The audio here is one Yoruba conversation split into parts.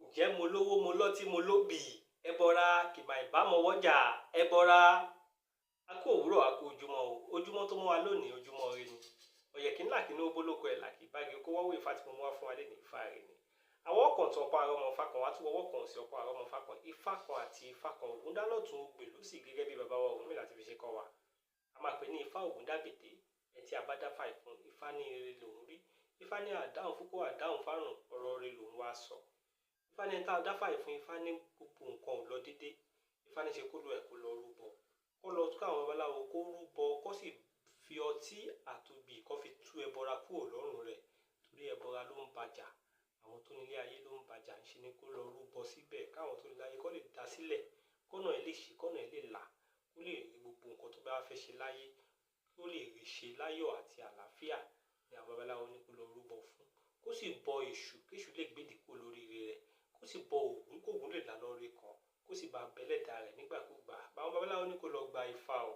ǹjẹ́ mo lówó mo lọ́tí mo lóbì ẹ bọra kì máa ìbámọ̀ wọ́jà ẹ bọra. A kú òwúrọ̀ a kú ojúmọ́ o, ojúmọ́ tó mọ́ wa lónìí ojúmọ́ ire ni. Ọ̀yẹ̀kí ńlá kí ní ó bólóko ẹ̀ là kì bági kó wọ́wọ́ Ifá tí mo mú wá fún wa lé ní Ifá rẹ̀ ni. Àwọn ọkàn tó ọ̀pọ̀ àrọ́ ọmọ Ifá kan wá tún wọ́wọ́ kan sí ọ̀pọ̀ àrọ́ ọmọ Ifá kan Ifá kan àti Ifá kan Ògúndálọ́tun gbèlú sí gẹ́gẹ́ bí bàbá wa Ọ̀rúnmìlà ti fi ṣe kọ́ wa. A máa pè ní Ifá Ògúndábèdé ẹ̀ tí a bá dáfà ìfún Ifá ní ire lòún rí Ifá ní àdáhùn fúkó àdáhùn fárùn ọ̀rọ̀ rẹ̀ lòún wá sọ. Ifá ní tá a dáfà ìfún Ifá ní gbogbo nǹkan ò lọ dédé Ifá ní ṣe kó lọ ẹ̀ kó lọ rúbọ kó lọ ká àwọn babaláwo kó rúbọ kó sì fi ọtí àtòbí kó fi tú ẹbọra kúrò lọ́rùn rẹ̀ torí ẹbọra ló ń bàjà àwọn tó nílé ayé ló ń bàjà ń ṣe ni kó lọ rúbọ síbẹ̀ káwọn tó nílé ayé kó lè dá sílẹ̀ kọ́nà ẹ̀ lè ṣe kọ́nà ẹ̀ lè là kó lè rí gbogbo nǹkan tó bá fẹ́ ṣe láyé kó lè rí ṣe láyọ̀ àti àlàáfíà ni àwọn babaláwo ní kó lọ rúbọ fún kó sì bọ èṣù kéṣù lè gbèdì kó lórí rẹ̀ kó sì bọ Ògún kógun lè là lọ́rẹ́ kan kó sì bá bẹ́lẹ̀dà rẹ̀ nígbàkúgbà báwọn babaláwo ní kó lọ gba Ifá o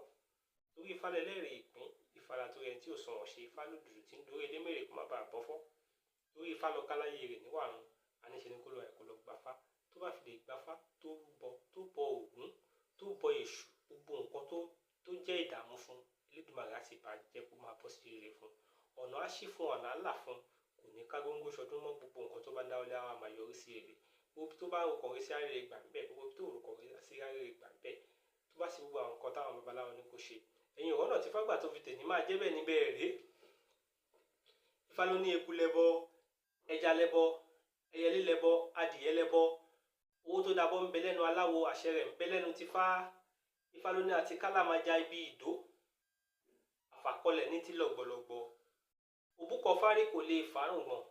torí Ifá lẹ́lẹ́rìí ìpín Ifá la torí ẹni tí ò sọ̀rọ̀ ṣe Ifá lòdùdù tí ń dórí elémèrè kó má bàa bọ́fọ́ torí Ifá lọ káláyé rẹ̀ níwàrún àníṣe ni kó lọ ẹ̀ kó lọ gbafá tó bá fi lè gbafá tó rúbọ tó bọ Ògún tó bọ èṣù gbogbo nǹkan tó jẹ́ ìdààmú fún Elédùmarè á sì bá jẹ́ kó máa bọ́ sí rere fún ọ̀nà á ṣí fún ọ̀nà á là fún kò ní ká góńgó ṣọdún mọ́ gbogbo nǹkan tó bá dáwọ́lé á máa yọrí sí rere gbogbo tó bá rúkọ̀ rí sí àárẹ̀ gbà bẹ́ẹ̀ gbogbo tó rúkọ̀ rí sí àárẹ̀ gbà bẹ́ẹ̀ tó bá sì gbogbo àwọn nǹkan táwọn babaláwo ní kó ṣe ẹ̀yin ọ̀rọ̀ náà tí fágbà tó fi tèmi máa jẹ́ bẹ́ẹ̀ níbẹ̀ rèé Ifá ló ní eku lẹ́bọ ẹja lẹ́bọ ẹyẹlé lẹ́bọ adìyẹ lẹ́bọ owó tó dabọ́ ń bẹ lẹ́nu aláwo àṣẹ rẹ̀ ń bẹ lẹ́nu Tifá Ifá ló ní àti kálámájá ibi ìdó àfàkọlẹ̀ ní tí lọ́gbọ̀lọ́gbọ̀ òbúkọ fárí kò lè fárùn gbọ̀n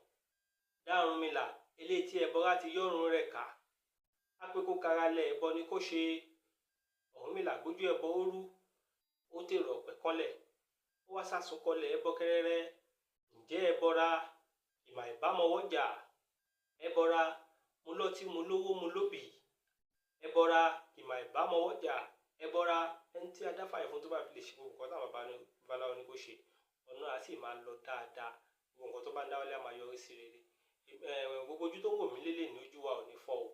Dárúnmìlà eléyìí tí ẹbọra ti yọrùn rẹ̀ ká á pé kó karalẹ̀ ẹbọ ni kó ṣe Ọ̀rúnmìlà gbójú ẹbọ ó rú ó tèrò ọ̀pẹ̀ kọ́lẹ̀ ó wá sásùn kọlẹ̀ ẹbọ kẹrẹrẹ ǹjẹ́ ẹbọra ìmà ìbámọwọ́jà ẹbọra mo lọ́tí mo lówó mo lóbì ẹbọra ìmà ìbámọwọ́jà ẹbọra ẹni tí adáfà ìfún tó bá fi lè ṣe gbogbo nǹkan táwọn babaláwo ní kó ṣe ọ̀nà á sì máa lọ dáadáa gbogbo nǹkan tó bá ń dáwọ́lé á máa yọrí sí rere gbogbo ojú tó ń wò mí lélẹ̀ ní ojú wa ò ní fọ́ o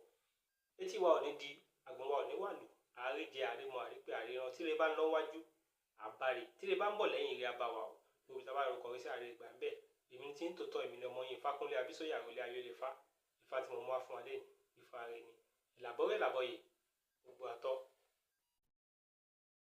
etí wa ò ní di àgbọ̀n wa ò ní wà lù àríjẹ àrímọ àrípẹ àríran tíre bá ń lọ wájú àbárí tíre bá ń bọ̀ lẹ́yìn ìrẹ́ abáwa o gbogbo ìta bá rò kọrí sí àárẹ̀ ìgbà ń bẹ̀ èmi tí ń tòótọ́ èmi ni ọmọ yín Fákúnlé Abísóyè Àrólé Ayólefá Ifá tí mo mú wá fún wa lẹ́yìn Ifá rẹ̀ ni ìlàbọ̀rẹ̀ làbọ̀yè gbogbo àtọ́